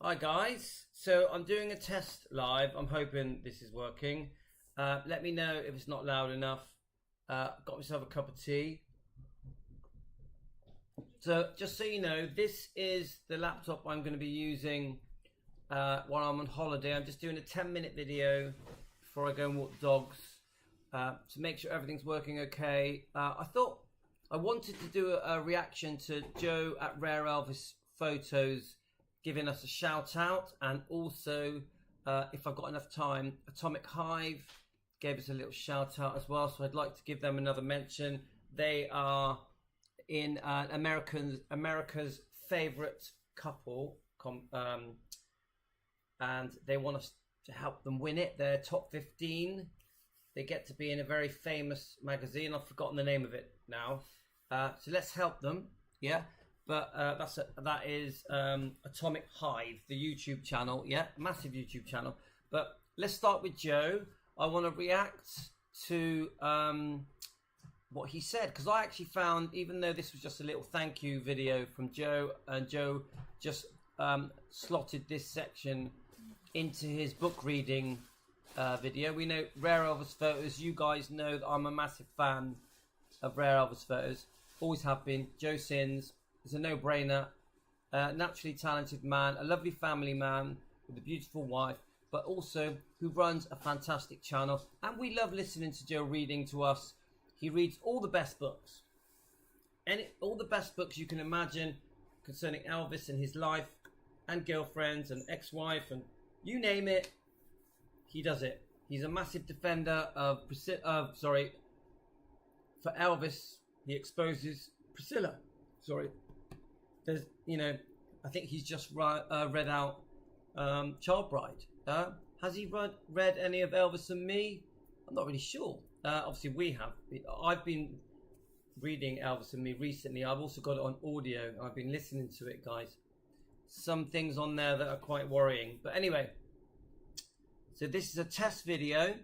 Hi guys, so I'm doing a test live. I'm hoping this is working. Let me know if it's not loud enough. Got myself a cup of tea. So just so you know, this is the laptop I'm going to be using while I'm on holiday. I'm just doing a 10-minute video before I go and walk the dogs to make sure everything's working okay. I thought I wanted to do a reaction to Joe at Rare Elvis Photos giving us a shout out, and also if I've got enough time, Atomic Hive gave us a little shout out as well, so I'd like to give them another mention. They are in America's favorite couple, and they want us to help them win it. They're top 15. They get to be in a very famous magazine. I've forgotten the name of it now, so let's help them. Yeah. But that is Atomic Hive, the YouTube channel. Yeah, massive YouTube channel. But let's start with Joe. I want to react to what he said, because I actually found, even though this was just a little thank you video from Joe, and Joe just slotted this section into his book reading video. We know Rare Elvis Photos. You guys know that I'm a massive fan of Rare Elvis Photos. Always have been. Joe Sins. It's a no-brainer. Naturally talented man, a lovely family man with a beautiful wife, but also who runs a fantastic channel. And we love listening to Joe reading to us. He reads all the best books. All the best books you can imagine concerning Elvis and his life and girlfriends and ex-wife and you name it, he does it. He's a massive defender of for Elvis. He exposes Priscilla. There's, I think he's just read out Child Bride. Has he read any of Elvis and Me? I'm not really sure. Obviously we have. I've been reading Elvis and Me recently. I've also got it on audio. I've been listening to it, guys. Some things on there that are quite worrying. But anyway, so this is a test video.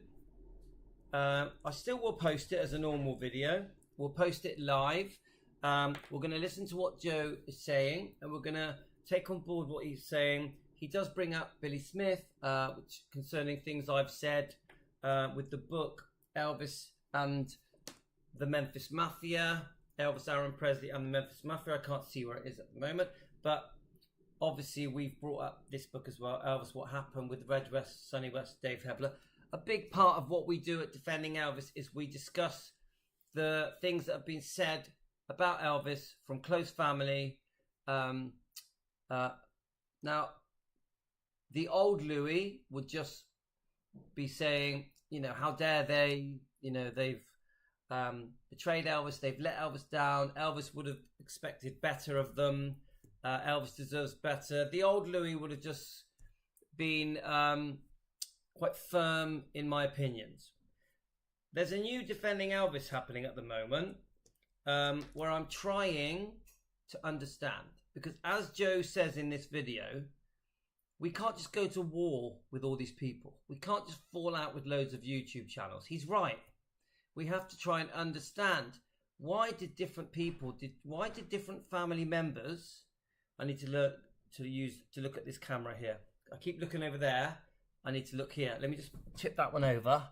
I still will post it as a normal video. We'll post it live. We're going to listen to what Joe is saying, and we're going to take on board what he's saying. He does bring up Billy Smith, which concerning things I've said with the book Elvis and the Memphis Mafia, Elvis Aaron Presley and the Memphis Mafia. I can't see where it is at the moment, but obviously we've brought up this book as well, Elvis, What Happened with Red West, Sonny West, Dave Hebler. A big part of what we do at Defending Elvis is we discuss the things that have been said about Elvis from close family. Now, the old Louis would just be saying, how dare they, they've betrayed Elvis, they've let Elvis down, Elvis would have expected better of them, Elvis deserves better. The old Louis would have just been quite firm in my opinions. There's a new Defending Elvis happening at the moment, where I'm trying to understand, because as Joe says in this video, we can't just go to war with all these people. We can't just fall out with loads of YouTube channels. He's right. We have to try and understand, why did different family members, I need to look at this camera here. I keep looking over there. I need to look here. Let me just tip that one over,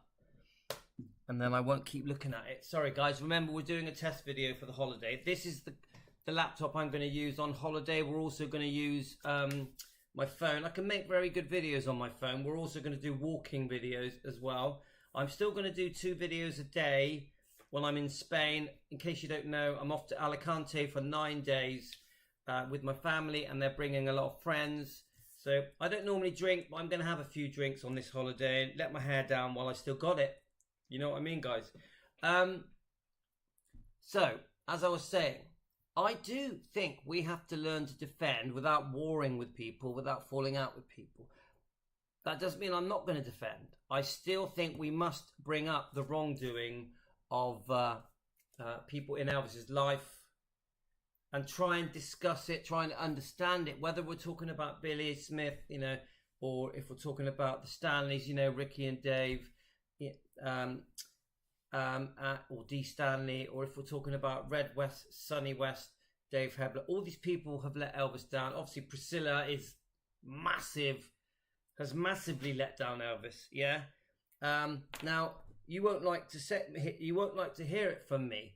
and then I won't keep looking at it. Sorry guys, remember we're doing a test video for the holiday. This is the laptop I'm going to use on holiday. We're also going to use my phone. I can make very good videos on my phone. We're also going to do walking videos as well. I'm still going to do 2 videos a day when I'm in Spain. In case you don't know, I'm off to Alicante for 9 days with my family, and they're bringing a lot of friends. So I don't normally drink, but I'm going to have a few drinks on this holiday and let my hair down while I still got it. You know what I mean, guys? So, as I was saying, I do think we have to learn to defend without warring with people, without falling out with people. That doesn't mean I'm not going to defend. I still think we must bring up the wrongdoing of people in Elvis's life and try and discuss it, try and understand it, whether we're talking about Billy Smith, or if we're talking about the Stanleys, Ricky and Dave, or D. Stanley, or if we're talking about Red West, Sonny West, Dave Hebler. All these people have let Elvis down. Obviously, Priscilla is has massively let down Elvis. Yeah. Now you won't like to hear it from me,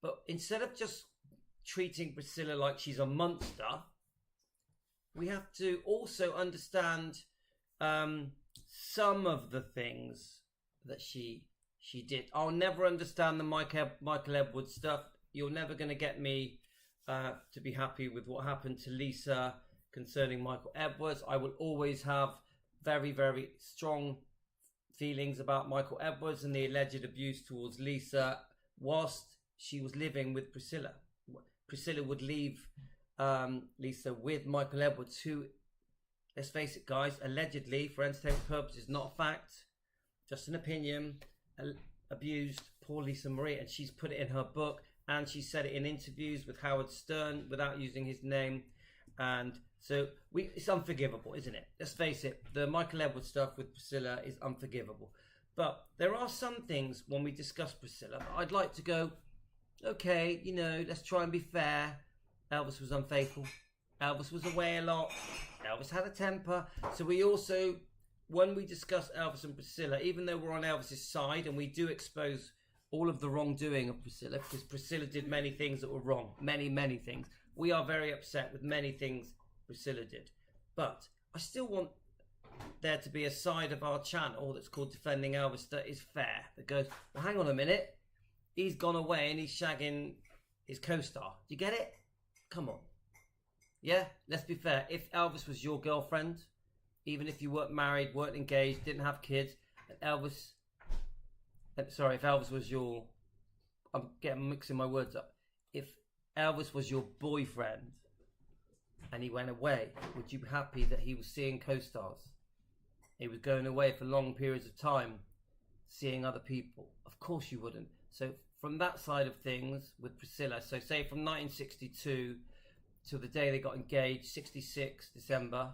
but instead of just treating Priscilla like she's a monster, we have to also understand some of the things that she did. I'll never understand the Michael Edwards stuff. You're never going to get me to be happy with what happened to Lisa concerning Michael Edwards. I will always have very, very strong feelings about Michael Edwards and the alleged abuse towards Lisa whilst she was living with Priscilla. Priscilla would leave Lisa with Michael Edwards, who, let's face it guys, allegedly, for entertainment purposes, not a fact, just an opinion, abused poor Lisa Marie, and she's put it in her book, and she said it in interviews with Howard Stern without using his name. And so it's unforgivable, isn't it? Let's face it, the Michael Edwards stuff with Priscilla is unforgivable. But there are some things when we discuss Priscilla that I'd like to go, okay, you know, let's try and be fair. Elvis was unfaithful. Elvis was away a lot. Elvis had a temper. So we also, when we discuss Elvis and Priscilla, even though we're on Elvis's side and we do expose all of the wrongdoing of Priscilla, because Priscilla did many things that were wrong, many things. We are very upset with many things Priscilla did. But I still want there to be a side of our channel that's called Defending Elvis that is fair, that goes, well, hang on a minute, he's gone away and he's shagging his co-star. Do you get it? Come on. Yeah, let's be fair. If Elvis was your girlfriend, even if you weren't married, weren't engaged, didn't have kids, and if Elvis was your, I'm mixing my words up. If Elvis was your boyfriend and he went away, would you be happy that he was seeing co-stars? He was going away for long periods of time, seeing other people. Of course you wouldn't. So from that side of things with Priscilla, so say from 1962 till the day they got engaged, 66 December,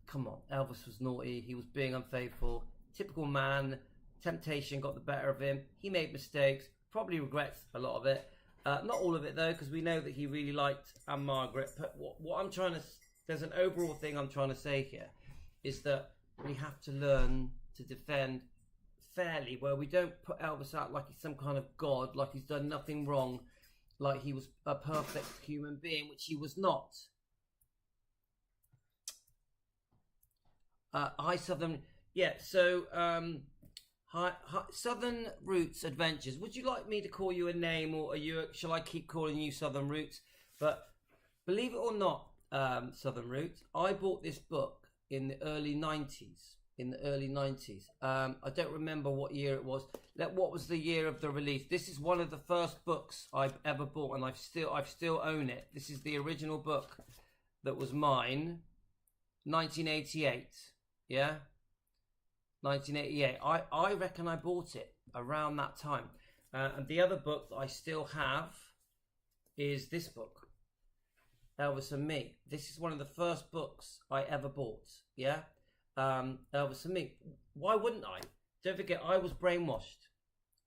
come on, Elvis was naughty, he was being unfaithful, typical man, temptation got the better of him, he made mistakes, probably regrets a lot of it, not all of it though, because we know that he really liked Anne Margaret. But what I'm trying to, there's an overall thing I'm trying to say here, is that we have to learn to defend fairly, where we don't put Elvis out like he's some kind of god, like he's done nothing wrong, like he was a perfect human being, which he was not. Hi Southern, yeah, so hi Southern Roots Adventures. Would you like me to call you a name, or shall I keep calling you Southern Roots? But believe it or not, Southern Roots, I bought this book in the early 90s. I don't remember what year it was. What was the year of the release? This is one of the first books I've ever bought, and I've still own it. This is the original book that was mine, 1988. Yeah, 1988. I reckon I bought it around that time. And the other book that I still have is this book, Elvis and Me. This is one of the first books I ever bought. Yeah. Elvis and Me. Why wouldn't I? Don't forget, I was brainwashed.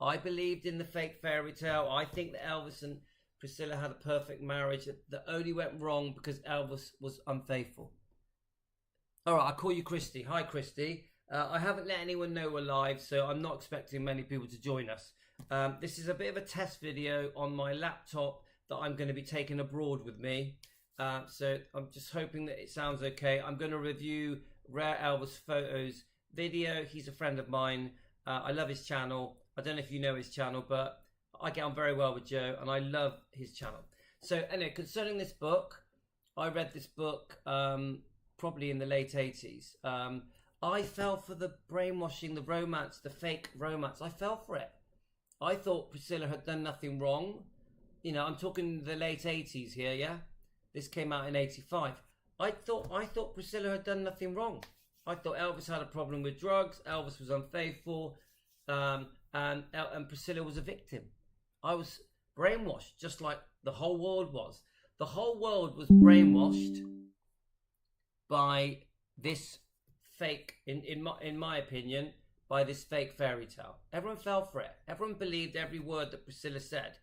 I believed in the fake fairy tale. I think that Elvis and Priscilla had a perfect marriage that only went wrong because Elvis was unfaithful. All right, I'll call you Christy. Hi, Christy. I haven't let anyone know we're live, so I'm not expecting many people to join us. This is a bit of a test video on my laptop that I'm going to be taking abroad with me. So I'm just hoping that it sounds okay. I'm going to review Rare Elvis Photos video. He's a friend of mine. I love his channel. I don't know if you know his channel, but I get on very well with Joe and I love his channel. So anyway, concerning this book, I read this book probably in the late 80s. I fell for the brainwashing, the romance, the fake romance. I fell for it. I thought Priscilla had done nothing wrong. You know, I'm talking the late 80s here, yeah? This came out in 85. I thought Priscilla had done nothing wrong. I thought Elvis had a problem with drugs, Elvis was unfaithful, and Priscilla was a victim. I was brainwashed, just like the whole world was. The whole world was brainwashed by this fake, in my opinion, by this fake fairy tale. Everyone fell for it. Everyone believed every word that Priscilla said.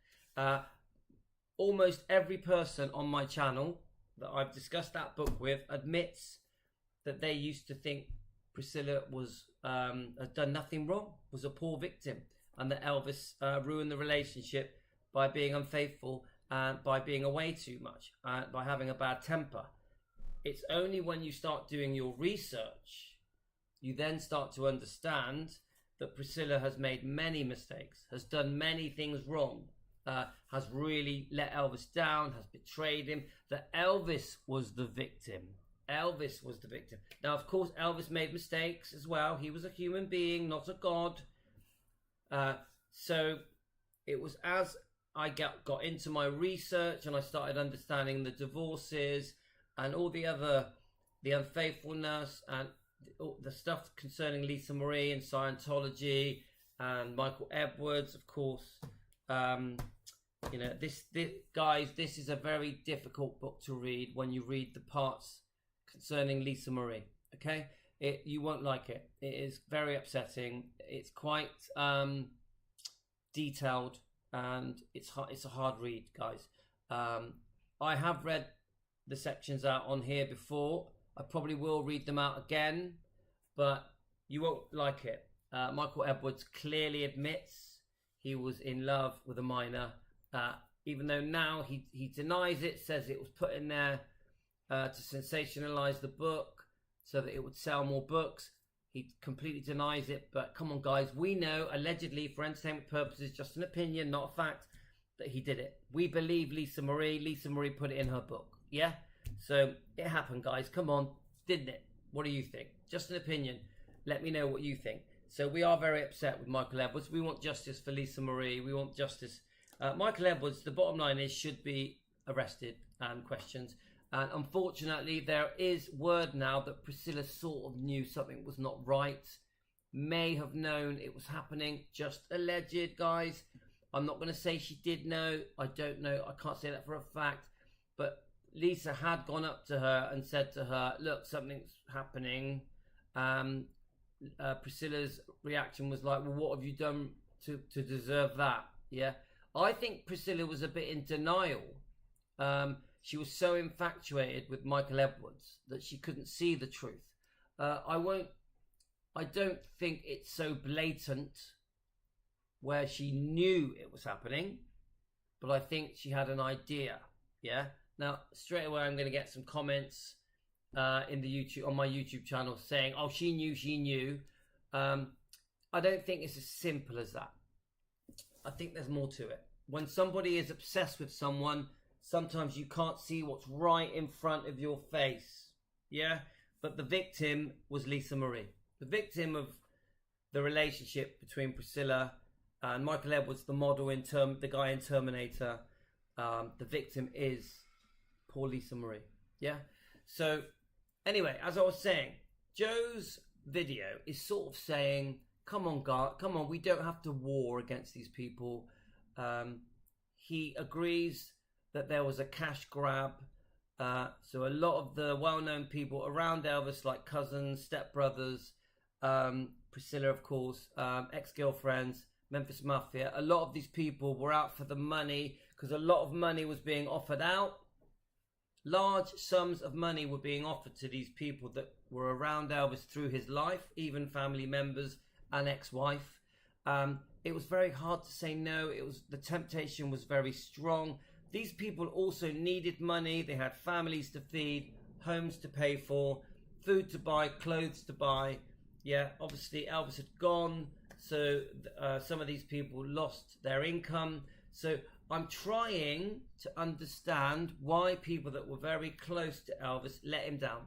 Almost every person on my channel that I've discussed that book with admits that they used to think Priscilla was had done nothing wrong, was a poor victim, and that Elvis ruined the relationship by being unfaithful and by being away too much, by having a bad temper. It's only when you start doing your research, you then start to understand that Priscilla has made many mistakes, has done many things wrong, has really let Elvis down, has betrayed him, that Elvis was the victim. Elvis was the victim. Now, of course, Elvis made mistakes as well. He was a human being, not a god. So it was as I got into my research and I started understanding the divorces and all the unfaithfulness and the stuff concerning Lisa Marie and Scientology and Michael Edwards, of course. This guys, this is a very difficult book to read when you read the parts concerning Lisa Marie. Okay, you won't like it. It is very upsetting. It's quite detailed and it's a hard read, guys. I have read the sections out on here before. I probably will read them out again, but you won't like it. Michael Edwards clearly admits he was in love with a minor, even though now he denies it, says it was put in there to sensationalize the book so that it would sell more books. He completely denies it, but come on, guys, we know, allegedly, for entertainment purposes, just an opinion, not a fact, that he did it. We believe Lisa Marie. Lisa Marie put it in her book, yeah? So it happened, guys. Come on, didn't it? What do you think? Just an opinion. Let me know what you think. So we are very upset with Michael Edwards. We want justice for Lisa Marie. We want justice. Michael Edwards, the bottom line is, should be arrested and questioned. And unfortunately, there is word now that Priscilla sort of knew something was not right. May have known it was happening. Just alleged, guys. I'm not going to say she did know. I don't know. I can't say that for a fact. But Lisa had gone up to her and said to her, look, something's happening. Priscilla's reaction was like, well, what have you done to deserve that? Yeah. I think Priscilla was a bit in denial. She was so infatuated with Michael Edwards that she couldn't see the truth. I don't think it's so blatant where she knew it was happening, but I think she had an idea. Yeah. Now, straight away, I'm going to get some comments on my YouTube channel saying, "Oh, she knew." I don't think it's as simple as that. I think there's more to it. When somebody is obsessed with someone, sometimes you can't see what's right in front of your face. Yeah? But the victim was Lisa Marie. The victim of the relationship between Priscilla and Michael Edwards, the model, the guy in Terminator. The victim is poor Lisa Marie. Yeah? So, anyway, as I was saying, Joe's video is sort of saying, come on, God, come on, we don't have to war against these people. He agrees that there was a cash grab. So a lot of the well-known people around Elvis, like cousins, stepbrothers, Priscilla, of course, ex-girlfriends, Memphis Mafia, a lot of these people were out for the money because a lot of money was being offered out. Large sums of money were being offered to these people that were around Elvis through his life, even family members and ex-wife. It was very hard to say no. The temptation was very strong. These people also needed money. They had families to feed, homes to pay for, food to buy, clothes to buy. Yeah, obviously Elvis had gone, so some of these people lost their income. So I'm trying to understand why people that were very close to Elvis let him down.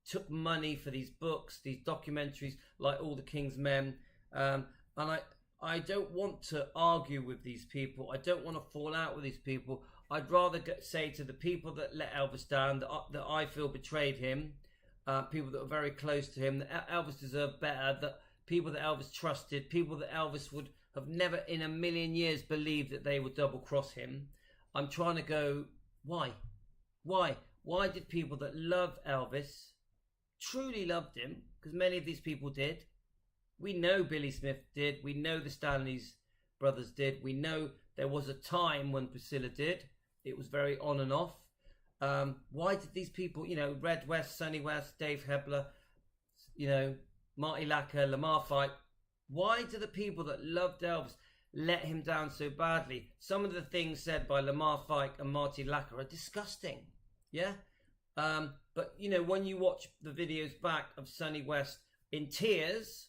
Took money for these books, these documentaries, like All the King's Men. And I don't want to argue with these people. I don't want to fall out with these people. I'd rather say to the people that let Elvis down, that I feel betrayed him, people that were very close to him, that Elvis deserved better, that people that Elvis trusted, people that Elvis would have never in a million years believed that they would double cross him. I'm trying to go, why? Why did people that love Elvis, truly loved him, because many of these people did. We know Billy Smith did. We know the Stanley's brothers did. We know there was a time when Priscilla did. It was very on and off. Why did these people, Red West, Sonny West, Dave Hebler, Marty Lacker, Lamar Fike, why do the people that loved Elvis let him down so badly? Some of the things said by Lamar Fike and Marty Lacker are disgusting. Yeah? But, when you watch the videos back of Sonny West in tears,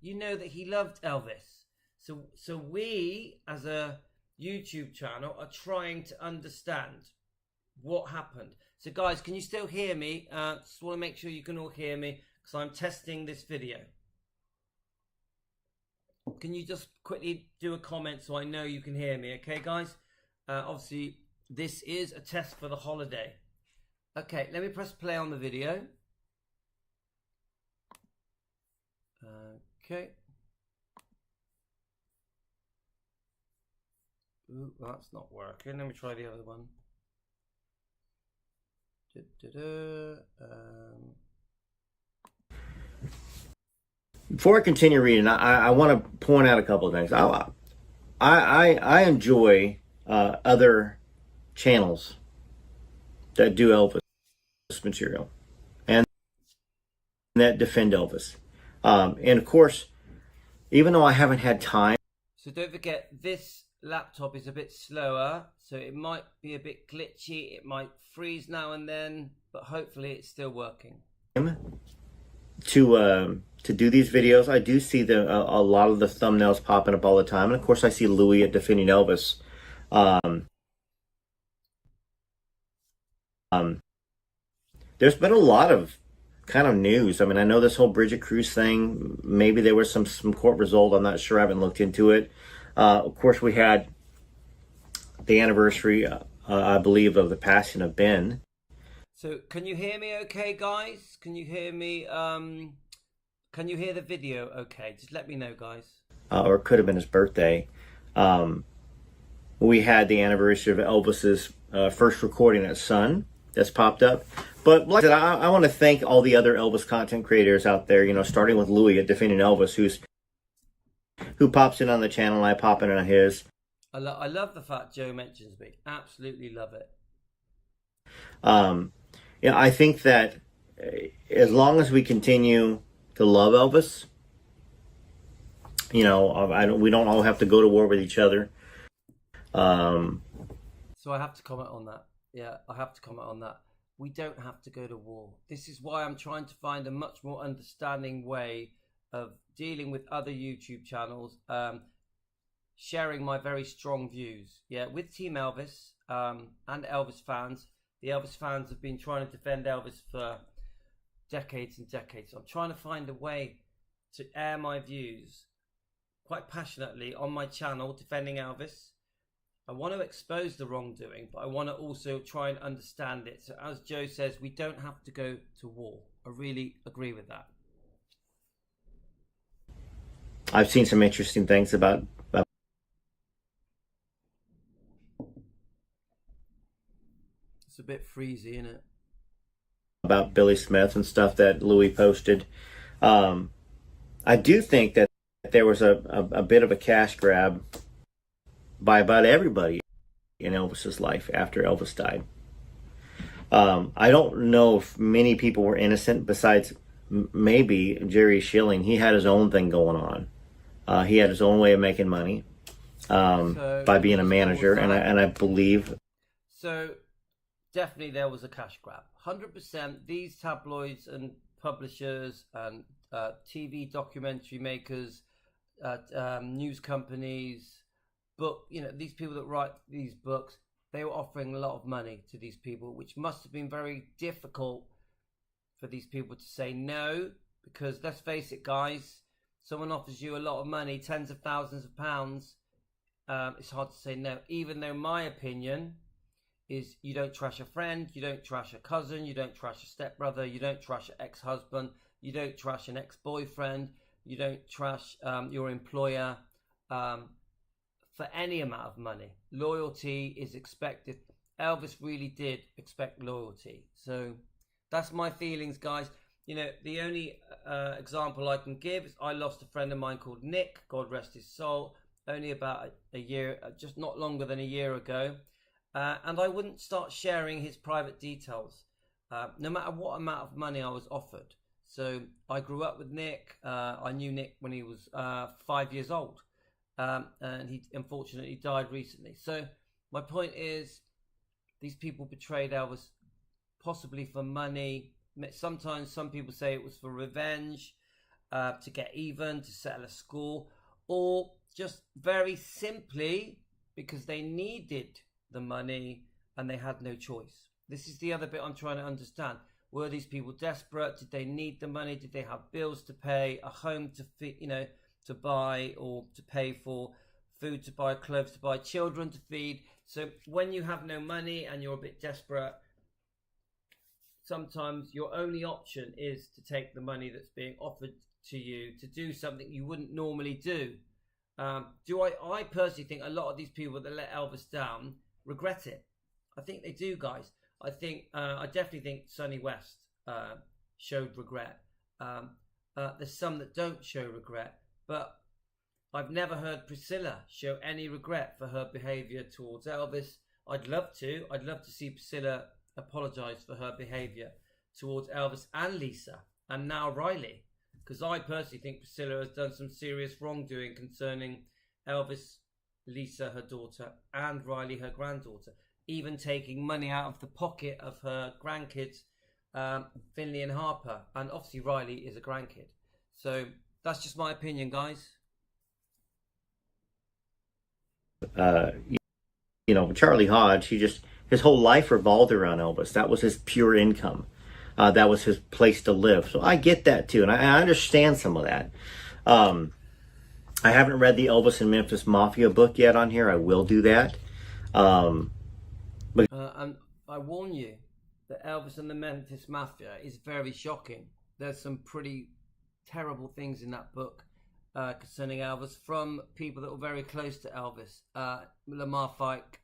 you know that he loved Elvis. So we, as a YouTube channel, are trying to understand what happened. So guys, can you still hear me? Just want to make sure you can all hear me, because I'm testing this video. Can you just quickly do a comment so I know you can hear me? Okay, guys? Obviously, this is a test for the holiday. Okay, let me press play on the video. Okay. Ooh, that's not working. Let me try the other one. Before I continue reading, I want to point out a couple of things. I enjoy other channels that do Elvis material and that defend Elvis. And of course, even though I haven't had time. So don't forget, this laptop is a bit slower, so it might be a bit glitchy. It might freeze now and then, but hopefully it's still working. To do these videos, I do see a lot of the thumbnails popping up all the time, and of course I see Louis at Defending Elvis. There's been a lot of kind of news. I mean, I know this whole Bridget Cruz thing. Maybe there was some court result. I'm not sure. I haven't looked into it. Of course, we had the anniversary, I believe, of the passing of Ben. So, can you hear me okay, guys? Can you hear me? Can you hear the video okay? Just let me know, guys. Or it could have been his birthday. We had the anniversary of Elvis's first recording at Sun that's popped up. But like I said, I want to thank all the other Elvis content creators out there, starting with Louis at Defending Elvis, who pops in on the channel and I pop in on his. I love the fact Joe mentions me. Absolutely love it. I think that as long as we continue to love Elvis, we don't all have to go to war with each other. So I have to comment on that. Yeah, I have to comment on that. We don't have to go to war. This is why I'm trying to find a much more understanding way of dealing with other YouTube channels, sharing my very strong views. Yeah, with Team Elvis and Elvis fans. The Elvis fans have been trying to defend Elvis for decades and decades. I'm trying to find a way to air my views quite passionately on my channel, Defending Elvis. I want to expose the wrongdoing, but I want to also try and understand it. So as Joe says, we don't have to go to war. I really agree with that. I've seen some interesting things about it's a bit freezy, isn't it? About Billy Smith and stuff that Louis posted. I do think that there was a bit of a cash grab by about everybody in Elvis's life after Elvis died. I don't know if many people were innocent besides maybe Jerry Schilling. He had his own thing going on. He had his own way of making money by being a manager, and I believe. So definitely there was a cash grab. 100%. These tabloids and publishers and TV documentary makers, news companies, these people that write these books, they were offering a lot of money to these people, which must have been very difficult for these people to say no, because let's face it, guys, someone offers you a lot of money, tens of thousands of pounds, it's hard to say no, even though my opinion is you don't trash a friend, you don't trash a cousin, you don't trash a stepbrother, you don't trash an ex-husband, you don't trash an ex-boyfriend, you don't trash your employer for any amount of money. Loyalty is expected. Elvis really did expect loyalty. So that's my feelings, guys. The only example I can give is I lost a friend of mine called Nick, God rest his soul, only about a year, just not longer than a year ago. and I wouldn't start sharing his private details, no matter what amount of money I was offered. So I grew up with Nick. I knew Nick when he was 5 years old, and he unfortunately died recently. So my point is, these people betrayed Elvis possibly for money. Sometimes some people say it was for revenge, to get even, to settle a score, or just very simply because they needed the money and they had no choice. This is the other bit I'm trying to understand. Were these people desperate? Did they need the money? Did they have bills to pay, a home to to buy, or to pay for food to buy, clothes to buy, children to feed? So when you have no money and you're a bit desperate, sometimes your only option is to take the money that's being offered to you to do something you wouldn't normally do. I personally think a lot of these people that let Elvis down regret it. I think they do, guys. I definitely think Sonny West showed regret. There's some that don't show regret, but I've never heard Priscilla show any regret for her behaviour towards Elvis. I'd love to see Priscilla apologise for her behaviour towards Elvis and Lisa, and now Riley, because I personally think Priscilla has done some serious wrongdoing concerning Elvis, Lisa, her daughter, and Riley, her granddaughter, even taking money out of the pocket of her grandkids, Finley and Harper, and obviously Riley is a grandkid. So that's just my opinion, guys. Charlie Hodge, his whole life revolved around Elvis. That was his pure income. That was his place to live. So I get that too, and I understand some of that. I haven't read the Elvis and Memphis Mafia book yet on here. I will do that. And I warn you that Elvis and the Memphis Mafia is very shocking. There's some pretty terrible things in that book concerning Elvis from people that were very close to Elvis. Lamar Fike,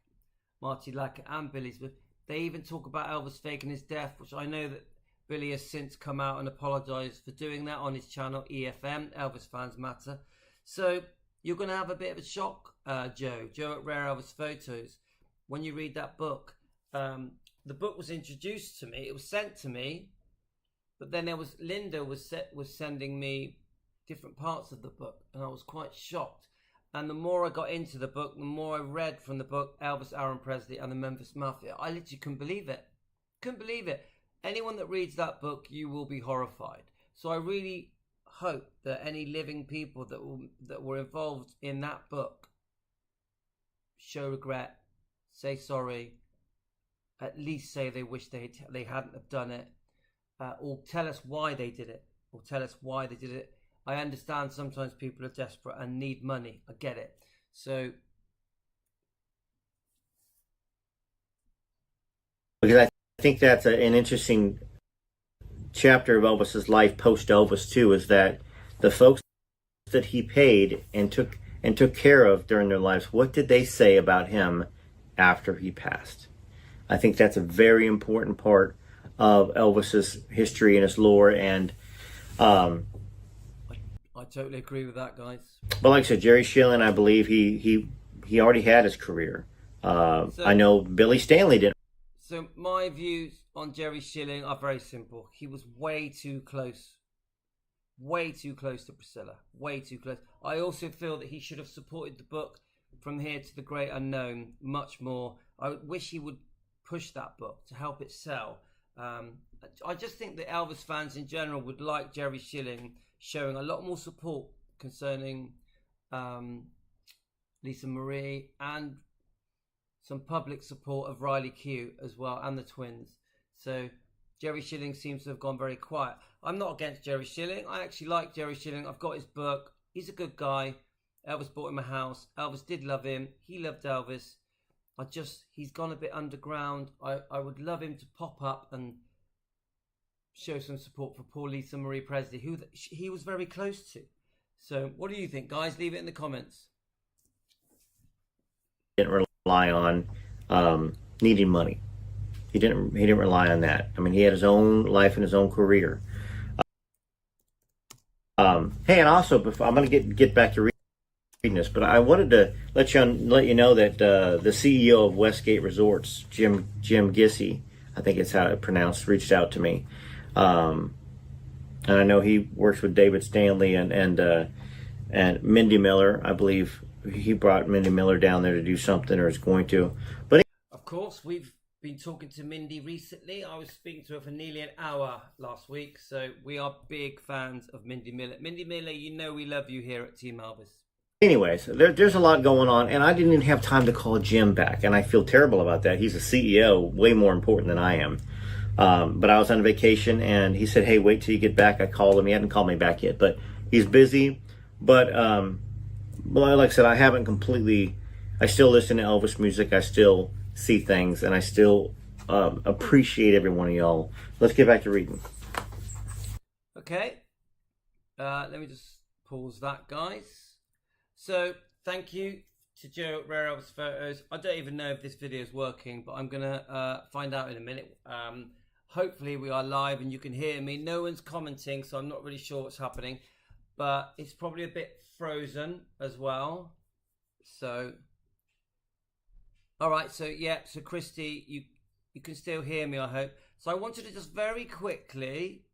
Marty Lackett, and Billy Smith. They even talk about Elvis faking his death, which I know that Billy has since come out and apologised for doing that on his channel EFM, Elvis Fans Matter. So you're going to have a bit of a shock, Joe at Rare Elvis Photos, when you read that book. The book was introduced to me, it was sent to me, but then Linda was sending me different parts of the book, and I was quite shocked. And the more I got into the book, the more I read from the book Elvis, Aaron Presley, and the Memphis Mafia. I literally couldn't believe it. Anyone that reads that book, you will be horrified. So I really hope that any living people that were involved in that book show regret, say sorry, at least say they wish they hadn't have done it, or tell us why they did it, I understand sometimes people are desperate and need money. I get it. So, because I think that's an interesting chapter of Elvis's life post Elvis too, is that the folks that he paid and took care of during their lives, what did they say about him after he passed? I think that's a very important part of Elvis's history and his lore, and I totally agree with that, guys. But like I said, Jerry Schilling, I believe he already had his career. I know Billy Stanley didn't. So my views on Jerry Schilling are very simple. He was way too close to Priscilla. Way too close. I also feel that he should have supported the book From Here to the Great Unknown much more. I wish he would push that book to help it sell. I just think that Elvis fans in general would like Jerry Schilling showing a lot more support concerning Lisa Marie, and some public support of Riley Q as well, and the twins. So Jerry Schilling seems to have gone very quiet. I'm not against Jerry Schilling. I actually like Jerry Schilling. I've got his book. He's a good guy. Elvis bought him a house. Elvis did love him. He loved Elvis. He's gone a bit underground. I would love him to pop up and show some support for poor Lisa Marie Presley, who he was very close to. So what do you think, guys? Leave it in the comments. Didn't rely on needing money. He didn't rely on that. I mean, he had his own life and his own career. Hey, and also, before I'm going to get back to this, but I wanted to let you know that the CEO of Westgate Resorts, Jim Gissy, I think it's how it's pronounced, reached out to me, and I know he works with David Stanley and Mindy Miller. I believe he brought Mindy Miller down there to do something, or is going to. But of course, we've been talking to Mindy recently. I was speaking to her for nearly an hour last week, so we are big fans of Mindy Miller. Mindy Miller, you know we love you here at Team Elvis. Anyways, there's a lot going on, and I didn't even have time to call Jim back, and I feel terrible about that. He's a CEO, way more important than I am. But I was on vacation, and he said, hey, wait till you get back. I called him. He hadn't called me back yet, but he's busy. But like I said, I haven't completely... I still listen to Elvis music. I still see things, and I still appreciate every one of y'all. Let's get back to reading. Okay. Let me just pause that, guys. So, thank you to Joe Rare Elvis Photos. I don't even know if this video is working, but I'm going to find out in a minute. Hopefully we are live and you can hear me. No one's commenting, so I'm not really sure what's happening. But it's probably a bit frozen as well. So, alright, so yeah, so Christy, you can still hear me, I hope. So I wanted to just very quickly...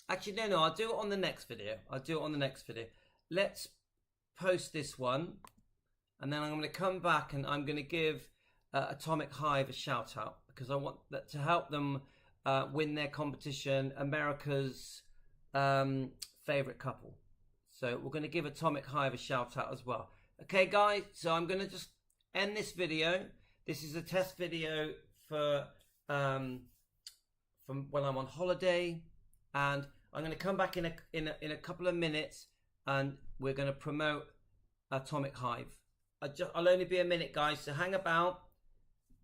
Actually, no, I'll do it on the next video. Let's post this one, and then I'm going to come back and I'm going to give Atomic Hive a shout out, because I want that to help them win their competition, America's favorite couple. So we're going to give Atomic Hive a shout out as well. Okay, guys, so I'm going to just end this video. This is a test video for from when I'm on holiday, and I'm going to come back in a couple of minutes, and we're going to promote Atomic Hive. I'll only be a minute, guys, so hang about,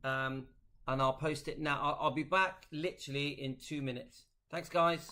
and I'll post it now. I'll be back literally in 2 minutes. Thanks, guys.